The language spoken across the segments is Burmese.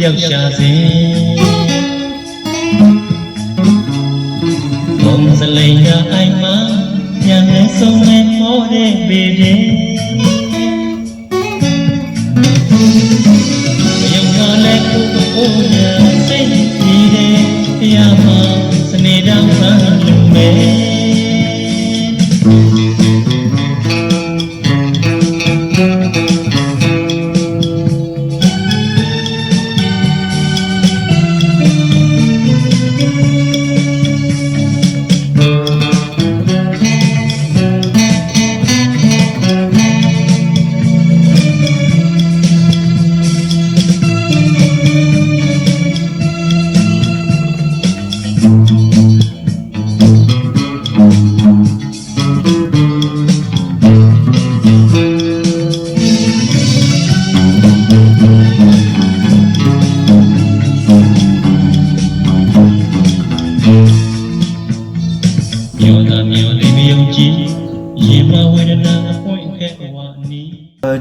ရောက်ရှာစဉ်ဘုံစလိန်ကအိုင်မှာပြန်လဲဆုံးမဲ့မောတဲ့ဘေဘေယုံကလည်းကိုကိုရစိတ်ကြီးတဲ့တရားမှစနေတောင်မှလူမဲ့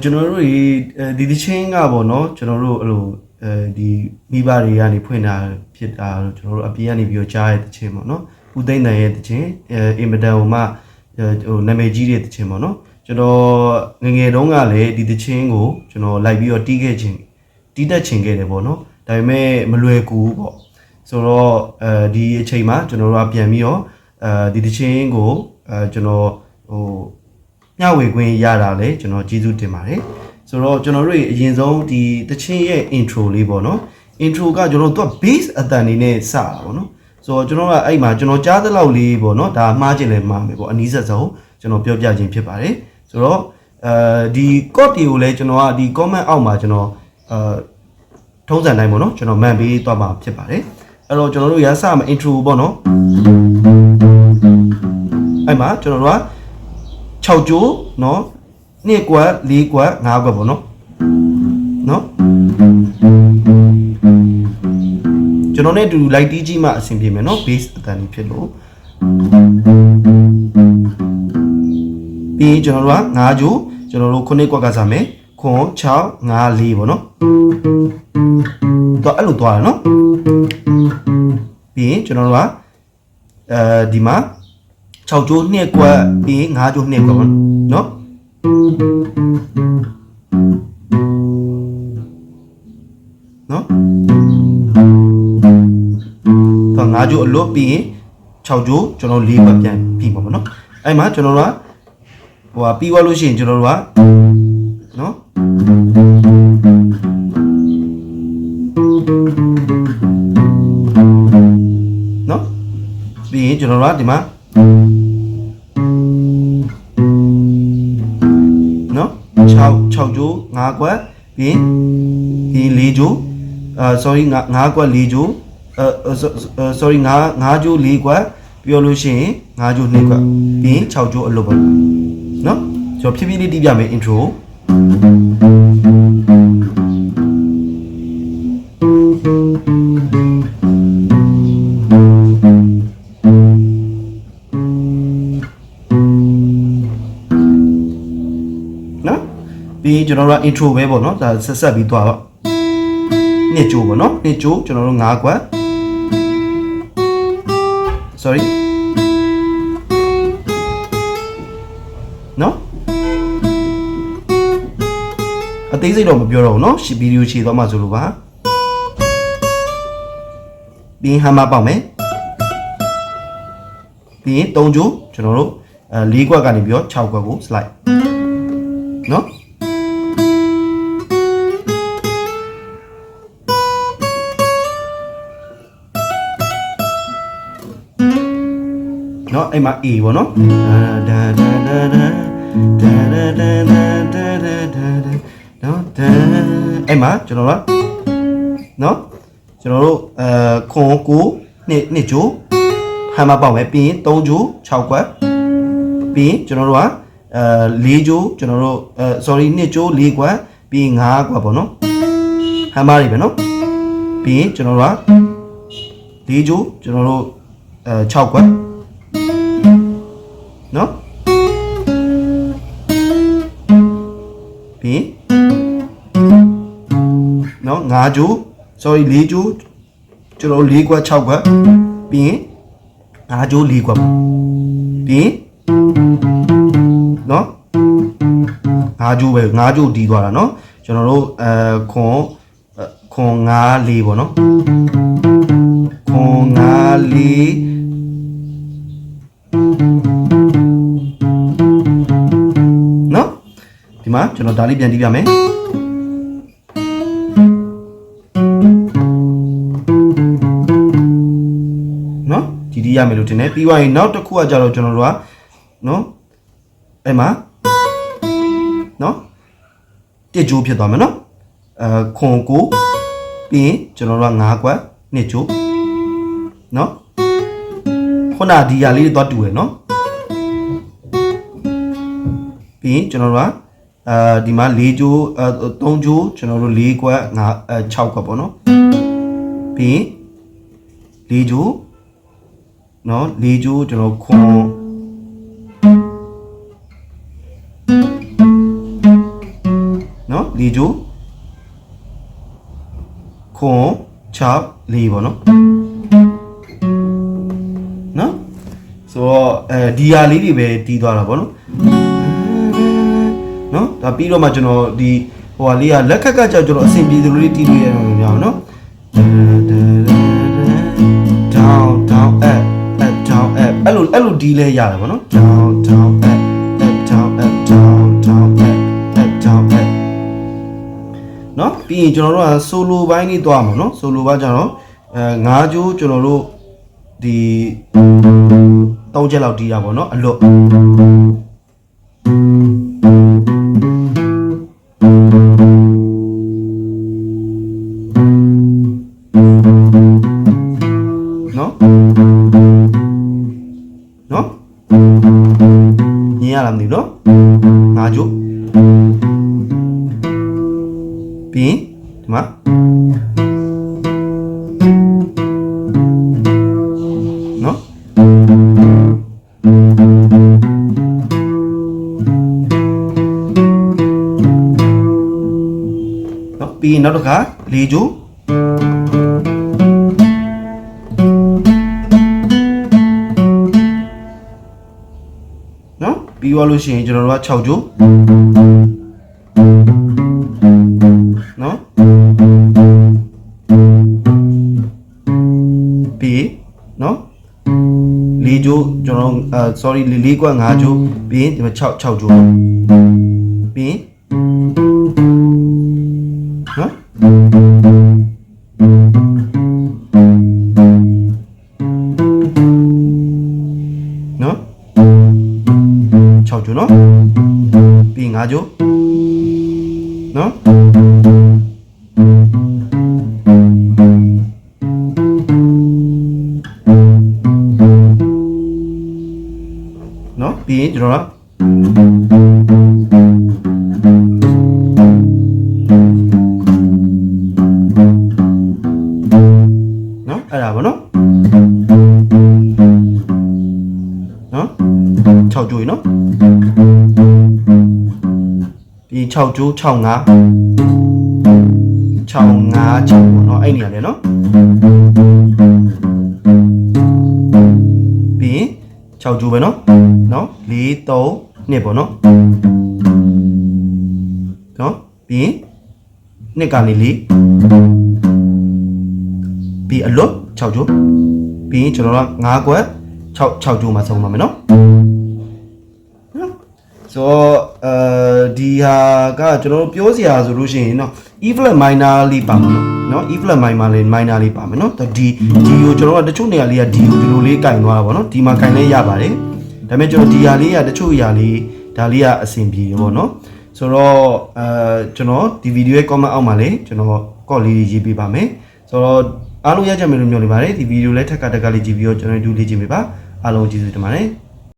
ကျွန်တော်တို့ဒီတချင်းကပေါ့နော်ကျွန်တော်တို့အဲ့လိုဒီမိဘတွေကနေဖွင့်တာဖြစ်တာကျွန်တော်တို့အပြင်ကနေပြီးတော့ကြားရတဲ့တချင်းပေါ့နော်ဦးသိန်းတန်ရဲ့တချင်းအင်မတန်ဟိုမှဟိုနာမည်ကြီးတဲ့တချင်းပေါ့နော်ကျွန်တော်ငငယ်တုန်းကလည်းဒီတချင်းကိုကျွန်တော်လိုက်ပြီးတော့တီးတက်ချင်ခဲ့တယ်ပေါ့နော်ဒါပေမဲ့မလွယ်ကူဘူးပေါ့ဆိုတော့ဒီအချိန်မှာကျွန်တော်တို့ကပြန်ပြီးတော့ဒီတချင်းကိုကျွန်တော်ဟိုမျှဝေခွင့်ရတာလေကျွန်တော်ကျေးဇူးတင်ပါတယ်ဆိုတော့ကျွန်တော်တို့အရင်ဆုံးဒီတချင်းရဲ့ intro လေးပေါ့နော် intro ကကျွန်တော်တို့ base အတန်နေနဲ့စတာပေါ့နော်ဆိုတော့ကျွန်တော်ကအဲ့မှာကျွန်တော်ကြားသလောက်လေးပေါ့နော်ဒါမှားခြင်းလည်းမှားမယ်ပေါ့အနည်းဆက်ဆုံးကျွန်တော်ပြောပြခြင်းဖြစ်ပါတယ်ဆိုတော့ဒီ code တွေကိုလည်းကျွန်တော်ကဒီ comment အောက်မှာကျွန်တော်ထုံးစံတိုင်းပေါ့နော်ကျွန်တော်မှန်ပေးသွားမှာဖြစ်ပါတယ်အဲ့တော့ကျွန်တော်တို့ရစမှာ intro ပေါ့နော်အဲ့မှာကျွန်တော်တို့က6ကျိုးเนาะ2ကွက်4ကွက်5ကွက်ပေါ့เนาะကျွန်တော်နဲ့အတူ light တီးကြီးမှအဆင်ပြေမယ်เนาะ base အတန်ကြီးဖြစ်လို့ပြီးကျွန်တော်တို့က5ကျိုးကျွန်တော်တို့9ကွက်ကစားမယ်ခွန်6 5 4ပေါ့เนาะတော့အဲ့လိုသွားတယ်เนาะပြီးကျွန်တော်တို့ကဒီမှာ6ကျိုး2ကွက်ပြီး5ကျိုး2ကွက်ပေါ့နော်နော်တော့5ကျိုးအလွတ်ပြီး6ကျိုးကျွန်တော်4ကွက်ပြန်ပြီးပါမယ်နော်အဲ့မှာကျွန်တော်တို့ကဟိုပြီးသွားလို့ရှိရင်ကျွန်တော်တို့ကနော်နော်ပြီးရင်ကျွန်တော်တို့ကဒီမှာ6ကျိုး5ကွက်ပြီးဒီ4ကျိုးsorry 5ကွက်4ကျိုးsorry 5ကျိုး4ကွက်ပြောလို့ရှိရင်5ကျိုး2ကွက်ပြီး6ကျိုးအလုပ်ပဲเนาะကျွန်တော်ဖြည်းဖြည်းလေးတီးပြမယ် intro ပြီးကျွန်တော်တို့ intro ပဲပေါ့နော်ဒါဆက်ပြီးသွားတော့နှစ်ကျိုးပေါ့နော်နှစ်ကျိုးကျွန်တော်တို့5ကွက် sorry နော်အ သေးစိတ်တော့မပြောတော့ဘူးเนาะဗီဒီယိုရှည်သွားမှဆိုလို့ပါပြီးဟမ်မာပေါက်မယ်ပြီးရင်3ချိုးကျွန်တော်တို့4ခွက်ကနေပြီးတော့6ခွက်ကို slide เนาะနော်အဲ့မှာ A ပေါ့နော်ဒါဒါဒါဒါဒါဒါဒါဒါဒါဒါနော်ဒါအဲ့မှာကျွန်တော်တို့နော်ကျွန်တော်တို့ခွန်ကိုနှစ်ချိုးဟမ်မာပေါက်မယ်ပြီးရင်3ချိုး6ခွက်ပြီးရင်ကျွန်တော်တို့က4ချိုးကျွန်တော်တို့sorry 2ချိုး4ခွက်ပြီးရင်5ခွက်ပေါ့နော်ဟမ်မာတွေပဲနော်ပြီးရင်ကျွန်တော်တို့က4ချိုးကျွန်တော်တို့6ခွက်နော်ပြီးနော်5ချိုး sorry 4ချိုးကျွန်တော်4ခွက်6ခွက်ပြီးရင်5ချိုး4ခွက်ပြီးနော်5ချိုးပဲ5ချိုးတီးသွားတာနော်ကျွန်တော်တို့ခွန်5 4ပေါ့နော်ခွန်5 4နော်ဒီမှာကျွန်တော်ဒါလေးပြန်တီးပြမယ်နော်ဒီရမယ်လို့ထင်တယ်ပြီးသွားရင်နောက်တစ်ခုကကြတော့ကျွန်တော်တို့ကနော်အဲ့မှာနော်တစ်ကြိုးဖြစ်သွားမယ်နော်ခွန်ကိုပြီးရင်ကျွန်တော်တို့က5ခွက်နှစ်ကြိုးနော်ခုနဒီရလေးတွေသွားတူရယ်နော်ပြီးရင်ကျွန်တော်တို့ကဒီမှာ4ကြိုး3ကြိုးကျွန်တော်တို့4ခွက်6ခွက်ပေါ့နော်ပြီးရင်4ကြိုးနော်4ကြိုးကျွန်တော်ခွန်နော်4ကြိုးခွန်6 4ပေါ့နော်နော်ဆိုတော့ဒီဟာလေးတွေပဲတီးသွားတာပေါ့နော်နော်ဒါပြီးတော့မှကျွန်တော်ဒီဟိုဟာလေးကလက်ခက်ကကြောက်ကျွန်တော်အဆင်ပြေသလိုလေးတီးလို့ရအောင်ညောင်းနော် down down up up down up အဲ့လိုဒီလဲရတယ်ဗောနော် down down up up down up down down up up down up နော်ပြီးရင်ကျွန်တော်တို့က solo ဘိုင်းလေးသွားမှာနော် solo ဘိုင်းကျတော့5ကြိုးကျွန်တော်တို့ဒီ3ချက်လောက်တီးတာဗောနော်အလွတ်နော်ညင်ရလားမသိဘူးနော်5ကြိုးပြီးဒီမှာနော်နော်ပြီးနောက်တစ်ခါ4ကြိုးပြီးသွားလို့ရှိရင်ကျွန်တော်တို့က6ကြိုးနော်ပြီးနော်4ကြိုးကျွန်တော်sorry 4ခွက်5ကြိုးပြီးဒီမှာ6ကြိုးပြီးနော်နော်6ကြိုးနော်ပြီး5ကြိုးနော်နော်ပြီးရင်ကျွန်တော်ကနော်အဲ့ဒါပါနော်နော်6ကြိုးနော်ပြီး6ကြိုး6 5 6 5 6ပေါ့နော်အဲ့နေရာလေနော်ပြီး6ကြိုးပဲနော်နော်4 3 2ပေါ့နော်နော်ပြီး နှစ်ကနေ4ပြီးအလွတ်6ကျိုးပြီးရင်ကျွန်တော်တို့9ကွက်6ကျိုးမှာဆုံးပါမယ်နော်ဆိုတော့ဒီဟာကကျွန်တော်တို့ပြောစရာဆိုလို့ရှိရင်เนาะ E flat minor လေးပါမယ်เนาะ E flat minor လေးပါမယ်เนาะဒီကိုကျွန်တော်ကတချို့နေရာလေးကဒီကိုဒီလိုလေးကင်သွားတာပေါ့เนาะဒီမှာကင်လဲရပါတယ်ဒါပေမဲ့ကျွန်တော်ဒီဟာလေးကတချို့အရာလေးဒါလေးကအဆင်ပြေတယ်ပေါ့เนาะဆိုတော့ကျွန်တော်ဒီဗီဒီယိုရဲ့ comment အောက်မှာလည်းကျွန်တော် call လေးရေးပေးပါမယ်ဆိုတော့အားလုံးရကြမယ်လို့မျှော်လင့်ပါတယ်ဒီဗီဒီယိုလည်းထက်ကလေးကြည့်ပြီးတော့ကျွန်တော်တို့လေ့ကျင့်ပေးပါအားလုံးကျေးဇူးတင်ပါတယ်